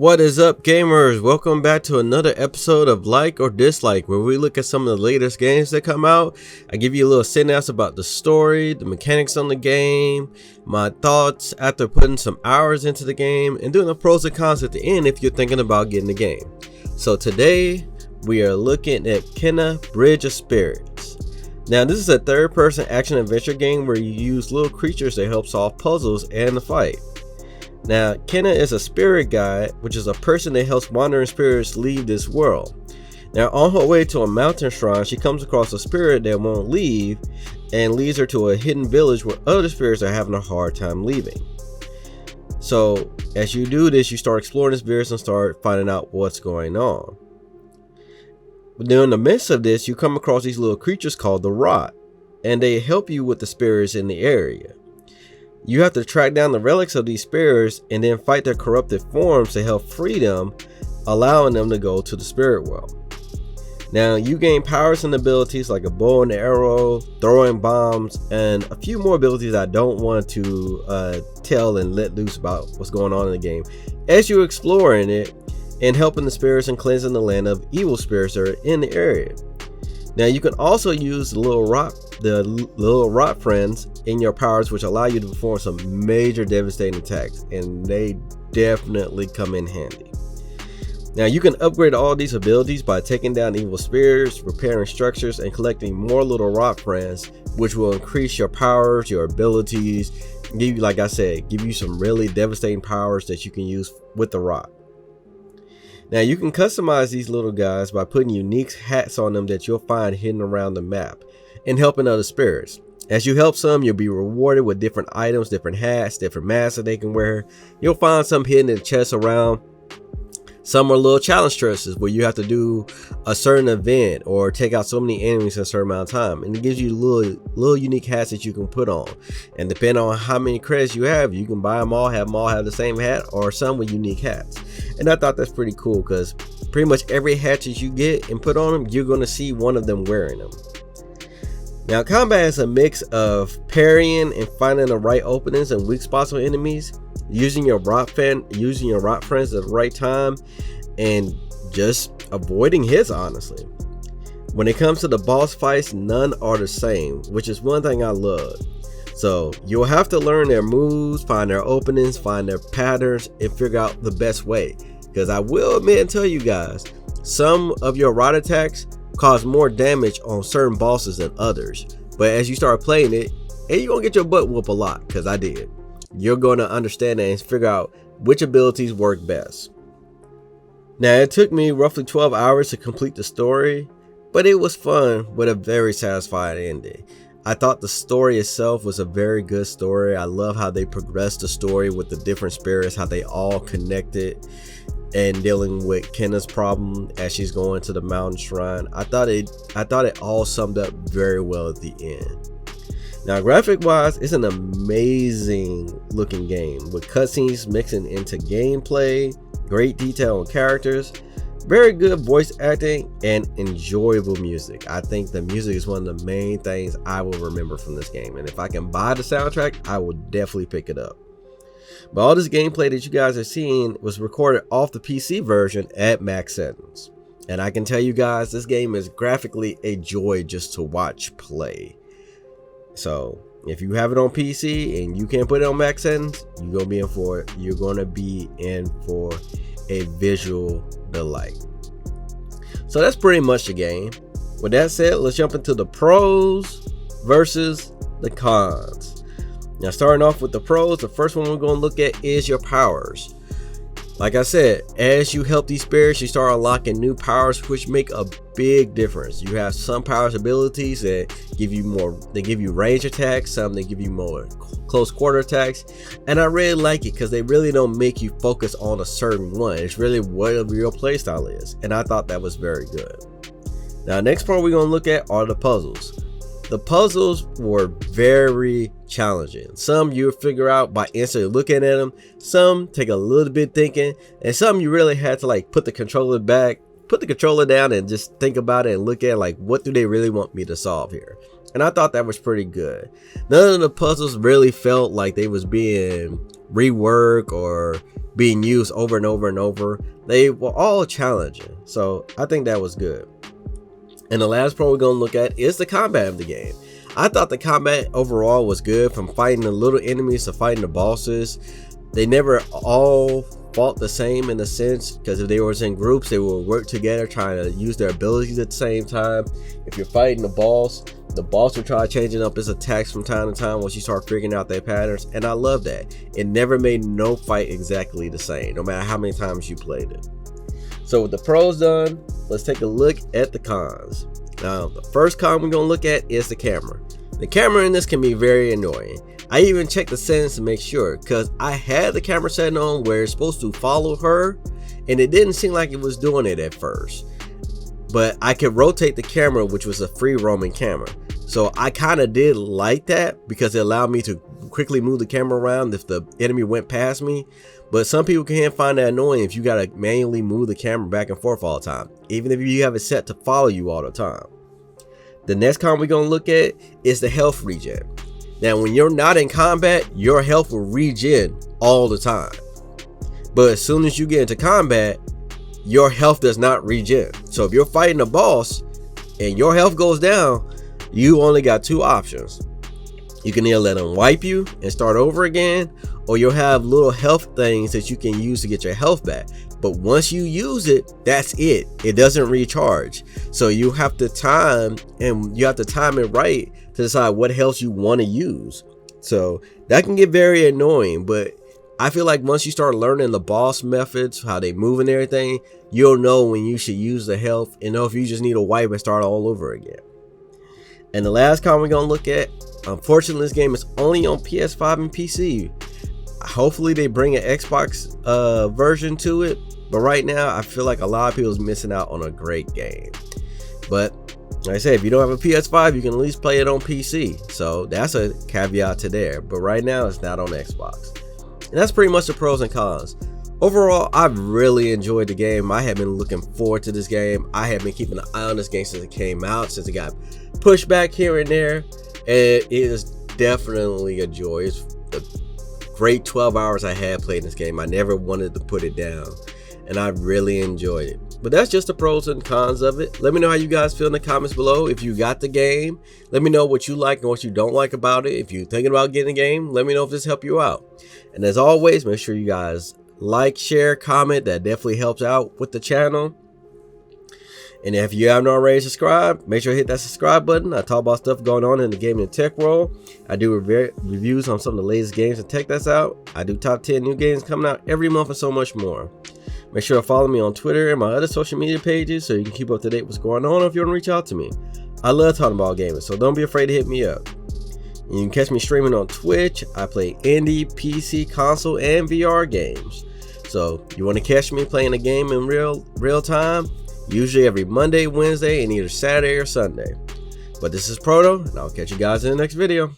What is up, gamers? Welcome back to another episode of Like or Dislike, where we look at some of the latest games that come out. I give you a little synopsis about the story, the mechanics on the game, my thoughts after putting some hours into the game, and doing the pros and cons at the end if you're thinking about getting the game. So today we are looking at Kena Bridge of Spirits. Now this is a third-person action adventure game where you use little creatures to help solve puzzles and the fight. Now, Kena is a spirit guide, which is a person that helps wandering spirits leave this world. Now, on her way to a mountain shrine, she comes across a spirit that won't leave and leads her to a hidden village where other spirits are having a hard time leaving. So, as you do this, you start exploring this village and start finding out what's going on. But during the midst of this, you come across these little creatures called the Rot, and they help you with the spirits in the area. You have to track down the relics of these spirits and then fight their corrupted forms to help free them, allowing them to go to the spirit world. Now you gain powers and abilities like a bow and arrow, throwing bombs, and a few more abilities I don't want to tell and let loose about what's going on in the game as you're exploring it and helping the spirits and cleansing the land of evil spirits that are in the area. Now you can also use the little rot friends in your powers, which allow you to perform some major devastating attacks, and they definitely come in handy. Now you can upgrade all these abilities by taking down evil spirits, repairing structures, and collecting more little rot friends, which will increase your powers, your abilities, give you, like I said, give you some really devastating powers that you can use with the rot. Now you can customize these little guys by putting unique hats on them that you'll find hidden around the map and helping other spirits. As you help some, you'll be rewarded with different items, different hats, different masks that they can wear. You'll find some hidden in chests around. Some are little challenge stresses where you have to do a certain event or take out so many enemies in a certain amount of time, and it gives you little unique hats that you can put on. And depending on how many credits you have, you can buy them all have the same hat, or some with unique hats. And I thought that's pretty cool because pretty much every hat that you get and put on them, you're going to see one of them wearing them. Now combat is a mix of parrying and finding the right openings and weak spots on enemies, using your rot friends at the right time, and just avoiding hits, honestly. When it comes to the boss fights, none are the same, which is one thing I love. So you'll have to learn their moves, find their openings, find their patterns, and figure out the best way. Because I will admit and tell you guys, some of your rot attacks cause more damage on certain bosses than others. But as you start playing it, and you're gonna get your butt whooped a lot, because I did. You're going to understand it and figure out which abilities work best. Now it took me roughly 12 hours to complete the story, but it was fun with a very satisfying ending. I thought the story itself was a very good story. I love how they progressed the story with the different spirits, how they all connected, and dealing with Kena's problem as she's going to the mountain shrine. I thought it all summed up very well at the end. Now graphic wise, it's an amazing looking game with cutscenes mixing into gameplay, great detail on characters, very good voice acting, and enjoyable music. I think the music is one of the main things I will remember from this game, and if I can buy the soundtrack, I will definitely pick it up. But all this gameplay that you guys are seeing was recorded off the PC version at max settings, and I can tell you guys, this game is graphically a joy just to watch play. So if you have it on PC and you can't put it on max settings, you're gonna be in for it. You're gonna be in for a visual delight. So that's pretty much the game. With that said, let's jump into the pros versus the cons. Now starting off with the pros, the first one we're gonna look at is your powers. Like I said, as you help these spirits, you start unlocking new powers, which make a big difference. You have some powers abilities that give you more, they give you range attacks, some they give you more close quarter attacks, and I really like it because they really don't make you focus on a certain one. It's really whatever your playstyle is, and I thought that was very good. Now next part we're going to look at are the puzzles. The puzzles were very challenging. Some you'll figure out by instantly looking at them, some take a little bit thinking, and some you really had to like put the controller back, put the controller down and just think about it and look at like, what do they really want me to solve here? and I thought that was pretty good. None of the puzzles really felt like they was being reworked or being used over and over and over. They were all challenging, so I think that was good. And the last part we're going to look at is the combat of the game. I thought the combat overall was good, from fighting the little enemies to fighting the bosses. They never all fought the same in a sense, because if they were in groups, they would work together trying to use their abilities at the same time. If you're fighting the boss will try changing up his attacks from time to time once you start figuring out their patterns, and I love that. It never made no fight exactly the same, no matter how many times you played it. So with the pros done, let's take a look at the cons. Now, the first con we're going to look at is the camera. The camera in this can be very annoying. I even checked the settings to make sure, because I had the camera setting on where it's supposed to follow her, and it didn't seem like it was doing it at first. But I could rotate the camera, which was a free roaming camera. So I kind of did like that, because it allowed me to quickly move the camera around if the enemy went past me. But some people can find that annoying if you got to manually move the camera back and forth all the time, even if you have it set to follow you all the time. The next con we're going to look at is the health regen. Now, when you're not in combat, your health will regen all the time. But as soon as you get into combat, your health does not regen. So if you're fighting a boss and your health goes down, you only got two options. You can either let them wipe you and start over again, or you'll have little health things that you can use to get your health back. But once you use it, that's it. It doesn't recharge. So you have to time, and you have to time it right to decide what health you want to use. So that can get very annoying, but I feel like once you start learning the boss methods, how they move and everything, you'll know when you should use the health and know if you just need to wipe and start all over again. And the last con we're going to look at, unfortunately, this game is only on PS5 and PC. Hopefully they bring an Xbox version to it, but right now I feel like a lot of people is missing out on a great game. But like I said, if you don't have a PS5, you can at least play it on PC, so that's a caveat to there. But right now it's not on Xbox, and that's pretty much the pros and cons. Overall, I've really enjoyed the game. I have been looking forward to this game. I have been keeping an eye on this game since it came out, since it got pushed back here and there, and it is definitely a joy. It's a great 12 hours I had playing this game. I never wanted to put it down, and I really enjoyed it. But that's just the pros and cons of it. Let me know how you guys feel in the comments below. If you got the game, let me know what you like and what you don't like about it. If you're thinking about getting a game, let me know if this helped you out. And as always, make sure you guys like, share, comment. That definitely helps out with the channel. And if you haven't already subscribed, make sure to hit that subscribe button. I talk about stuff going on in the gaming and tech world. I do reviews on some of the latest games and tech that's out. I do top 10 new games coming out every month and so much more. Make sure to follow me on Twitter and my other social media pages so you can keep up to date with what's going on, or if you want to reach out to me. I love talking about gaming, so don't be afraid to hit me up. You can catch me streaming on Twitch. I play indie, PC, console, and VR games. So you want to catch me playing a game in real time? Usually every Monday, Wednesday, and either Saturday or Sunday. But this is Proto, and I'll catch you guys in the next video.